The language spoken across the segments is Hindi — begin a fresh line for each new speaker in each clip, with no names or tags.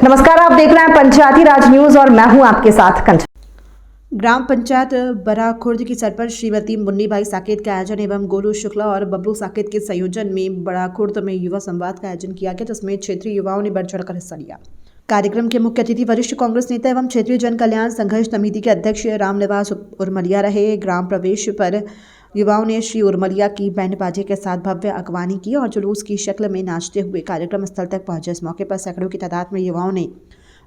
नमस्कार, आप देख रहे हैं पंचायती राज न्यूज और मैं हूं आपके साथ कंचन।
ग्राम पंचायत बराखुर्द की सरपंच श्रीमती मुन्नीबाई साकेत के आयोजन एवं गोलू शुक्ला और बबलू साकेत के संयोजन में बराखुर्द में युवा संवाद का आयोजन किया गया, जिसमें क्षेत्रीय युवाओं ने बढ़ चढ़कर हिस्सा लिया। कार्यक्रम के मुख्य अतिथि वरिष्ठ कांग्रेस नेता एवं क्षेत्रीय जन कल्याण संघर्ष समिति के अध्यक्ष रामनिवास उर्मलिया रहे। ग्राम प्रवेश पर युवाओं ने श्री उर्मलिया की बैंड बाजे के साथ भव्य अगवानी की और जुलूस की शक्ल में नाचते हुए कार्यक्रम स्थल तक पहुंचे। इस मौके पर सैकड़ों की तादाद में युवाओं ने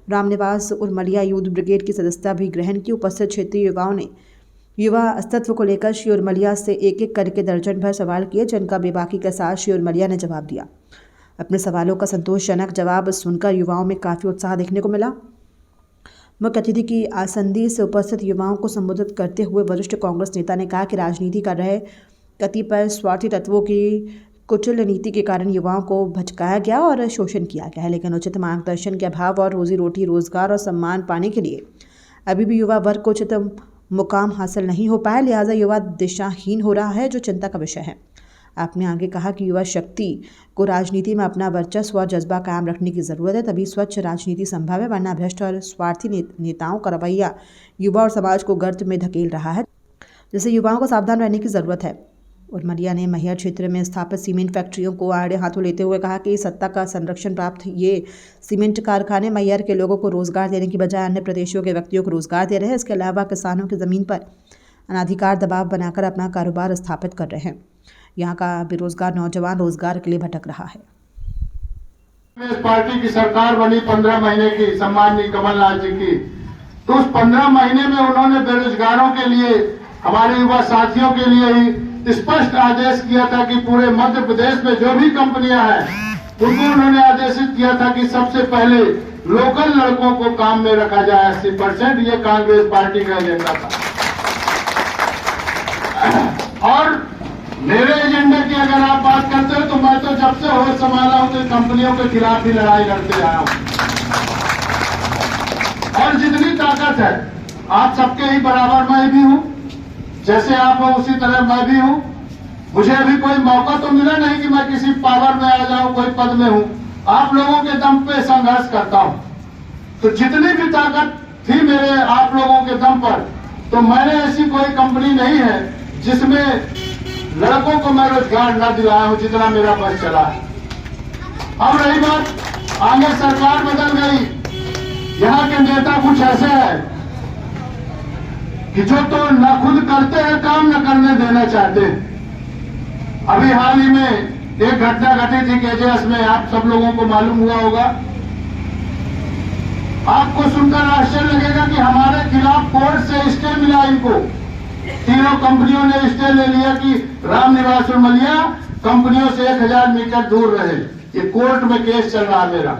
रामनिवास उर्मलिया यूथ ब्रिगेड की सदस्यता भी ग्रहण की। उपस्थित क्षेत्रीय युवाओं ने युवा अस्तित्व को लेकर श्री उर्मलिया से एक एक करके दर्जन भर सवाल किए, जिनका बेबाकी के साथ श्री उर्मलिया ने जवाब दिया। अपने सवालों का संतोषजनक जवाब सुनकर युवाओं में काफ़ी उत्साह देखने को मिला। मुख्य अतिथि की आसंदी से उपस्थित युवाओं को संबोधित करते हुए वरिष्ठ कांग्रेस नेता ने कहा कि राजनीति कर रहे कतिपय स्वार्थी तत्वों की कुटिल नीति के कारण युवाओं को भटकाया गया और शोषण किया गया है, लेकिन उचित मार्गदर्शन के अभाव और रोजी रोटी, रोजगार और सम्मान पाने के लिए अभी भी युवा वर्ग को उचित मुकाम हासिल नहीं हो पाया। लिहाजा युवा दिशाहीन हो रहा है, जो चिंता का विषय है। आपने आगे कहा कि युवा शक्ति को राजनीति में अपना वर्चस्व और जज्बा कायम रखने की ज़रूरत है, तभी स्वच्छ राजनीति संभव है, वरना भ्रष्ट और स्वार्थी नेताओं का रवैया युवा और समाज को गर्त में धकेल रहा है, जिससे युवाओं को सावधान रहने की ज़रूरत है। उर्मलिया ने मैहर क्षेत्र में स्थापित सीमेंट फैक्ट्रियों को आड़े हाथों लेते हुए कहा कि सत्ता का संरक्षण प्राप्त ये सीमेंट कारखाने मैहर के लोगों को रोजगार देने की बजाय अन्य प्रदेशों के व्यक्तियों को रोजगार दे रहे हैं। इसके अलावा किसानों की ज़मीन पर अनाधिकार दबाव बनाकर अपना कारोबार स्थापित कर रहे हैं। यहाँ का बेरोजगार नौजवान रोजगार के लिए भटक रहा है।
इस पार्टी की सरकार बनी 15 महीने की, सम्माननीय कमलनाथ जी की, तो उस 15 महीने में उन्होंने बेरोजगारों के लिए, हमारे युवा साथियों के लिए ही स्पष्ट आदेश किया था कि पूरे मध्य प्रदेश में जो भी कंपनियां हैं उनको उन्होंने आदेशित किया था कि सबसे पहले लोकल लड़कों को काम में रखा जाए 80%। ये कांग्रेस पार्टी का एजेंडा था। और मेरे एजेंडे की अगर आप बात करते हो तो मैं तो जब से होश संभाला हूं तो कंपनियों के खिलाफ ही लड़ाई लड़ते आया हूं। और जितनी ताकत है आप सबके ही बराबर मैं भी हूं, जैसे आप हो उसी तरह मैं भी हूं। मुझे अभी कोई मौका तो मिला नहीं कि मैं किसी पावर में आ जाऊं, कोई पद में हूं। आप लोगों के दम पे संघर्ष करता हूं। तो जितनी भी ताकत थी मेरे आप लोगों के दम पर, तो मैंने ऐसी कोई कंपनी नहीं है जिसमें लड़कों को मैं रोजगार न दिलाया हूं, जितना मेरा बस चला है। अब रही बात, आगे सरकार बदल गई, यहाँ के नेता कुछ ऐसे हैं कि जो तो न खुद करते हैं काम, न करने देना चाहते हैं। अभी हाल ही में एक घटना घटी थी केजेएस में, आप सब लोगों को मालूम हुआ होगा। आपको सुनकर आश्चर्य लगेगा कि हमारे खिलाफ कोर्ट से स्टे मिला। इनको तीनों कंपनियों ने स्टे ले लिया कि रामनिवास उर्मलिया कंपनियों से 1000 मीटर दूर रहे। ये कोर्ट में केस चल रहा मेरा।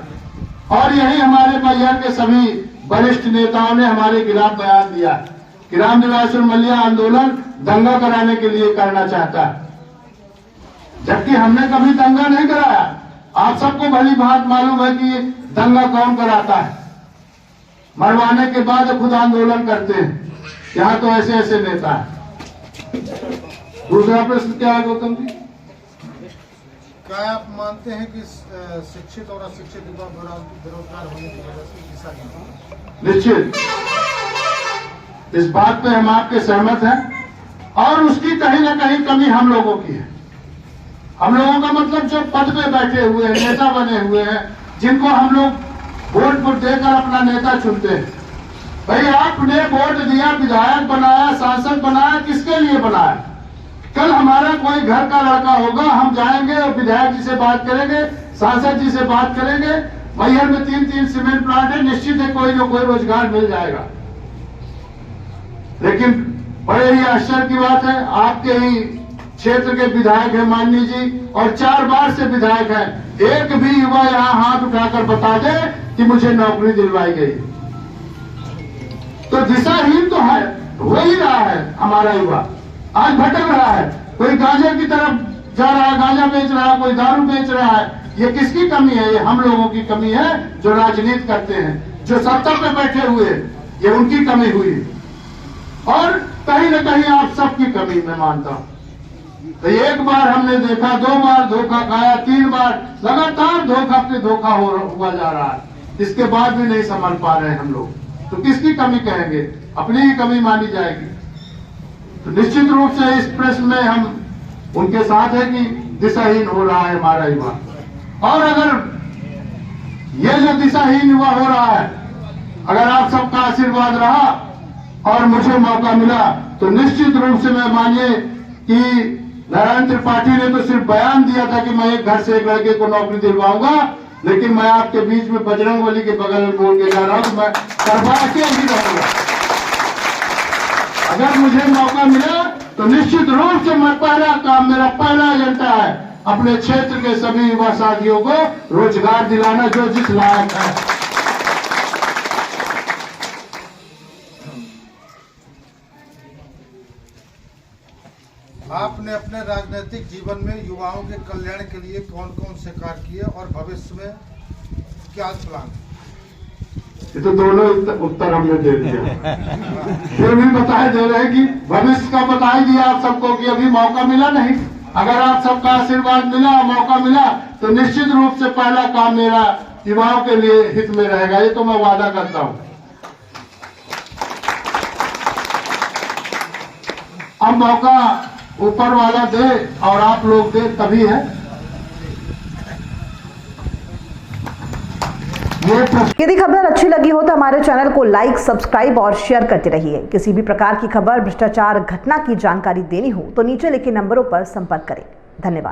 और यही हमारे मैहर के सभी वरिष्ठ नेताओं ने हमारे खिलाफ बयान दिया कि रामनिवास उर्मलिया आंदोलन दंगा कराने के लिए करना चाहता है, जबकि हमने कभी दंगा नहीं कराया। आप सबको भली बात मालूम है कि दंगा कौन कराता है, मरवाने के बाद खुद आंदोलन करते हैं। यहाँ तो ऐसे ऐसे नेता है। दूसरा प्रश्न क्या है गौतम जी?
क्या आप मानते हैं कि शिक्षित और अशिक्षित युवा बेरोजगार होने की वजह से हिस्सा नहीं?
निश्चित, इस बात पे हम आपके सहमत हैं। और उसकी कहीं ना कहीं कमी हम लोगों की है। हम लोगों का मतलब जो पद पे बैठे हुए हैं, नेता बने हुए हैं, जिनको हम लोग वोट देकर अपना नेता चुनते हैं। भाई आपने वोट दिया, विधायक बनाया, सांसद बनाया, किसके लिए बनाया? कल हमारा कोई घर का लड़का होगा, हम जाएंगे और विधायक जी से बात करेंगे, सांसद जी से बात करेंगे। मैहर में 3 सीमेंट प्लांट है, निश्चित है कोई न कोई रोजगार मिल जाएगा। लेकिन बड़े ही आश्चर्य की बात है, आपके ही क्षेत्र के विधायक है माननीय जी, और 4 बार से विधायक है। एक भी युवा यहाँ हाथ उठाकर बता दे कि मुझे नौकरी दिलवाई गई। तो दिशाहीन तो है, हो ही रहा है हमारा युवा। आज भटक रहा है, कोई गांजे की तरफ जा रहा है, गांजा बेच रहा है, कोई दारू बेच रहा है। ये किसकी कमी है? ये हम लोगों की कमी है जो राजनीति करते हैं, जो सत्ता पे बैठे हुए, ये उनकी कमी हुई। और कहीं न कहीं आप सबकी कमी मैं मानता हूं। तो एक बार हमने देखा, 2 बार धोखा खाया, 3 बार लगातार धोखा पे धोखा हुआ जा रहा है। इसके बाद भी नहीं संभल पा रहे हम लोग, तो किसकी कमी कहेंगे? अपनी ही कमी मानी जाएगी। तो निश्चित रूप से इस प्रश्न में हम उनके साथ है कि दिशाहीन हो रहा है हमारा युवा, और अगर ये जो दिशाहीन युवा हो रहा है, अगर आप सबका आशीर्वाद रहा और मुझे मौका मिला, तो निश्चित रूप से मैं मानिए कि नारायण त्रिपाठी ने तो सिर्फ बयान दिया था कि मैं एक घर से एक लड़के को नौकरी दिलवाऊंगा, लेकिन मैं आपके बीच में बजरंगबली के बगल में बोल के जा रहा हूं कि मैं करवा के ही रहूंगा। अगर मुझे मौका मिला तो निश्चित रूप से मैं पहला काम, मेरा पहला एजेंडा है अपने क्षेत्र के सभी युवा साथियों को रोजगार दिलाना, जो जिस लायक है।
आपने अपने राजनीतिक जीवन में युवाओं के कल्याण के लिए कौन कौन से कार्य किए और भविष्य में क्या प्लान?
ये तो दोनों उत्तर हमने दे दिया, फिर भी बताए दे रहे हैं कि भविष्य का बता ही दिया आप सबको कि अभी मौका मिला नहीं। अगर आप सबका आशीर्वाद मिला, मौका मिला, तो निश्चित रूप से पहला काम मेरा युवाओं के लिए हित में रहेगा, ये तो मैं वादा करता हूं। अब मौका ऊपर वाला दे और आप लोग दे तभी है।
यदि खबर अच्छी लगी हो तो हमारे चैनल को लाइक, सब्सक्राइब और शेयर करते रहिए। किसी भी प्रकार की खबर, भ्रष्टाचार, घटना की जानकारी देनी हो तो नीचे लिखे नंबरों पर संपर्क करें। धन्यवाद।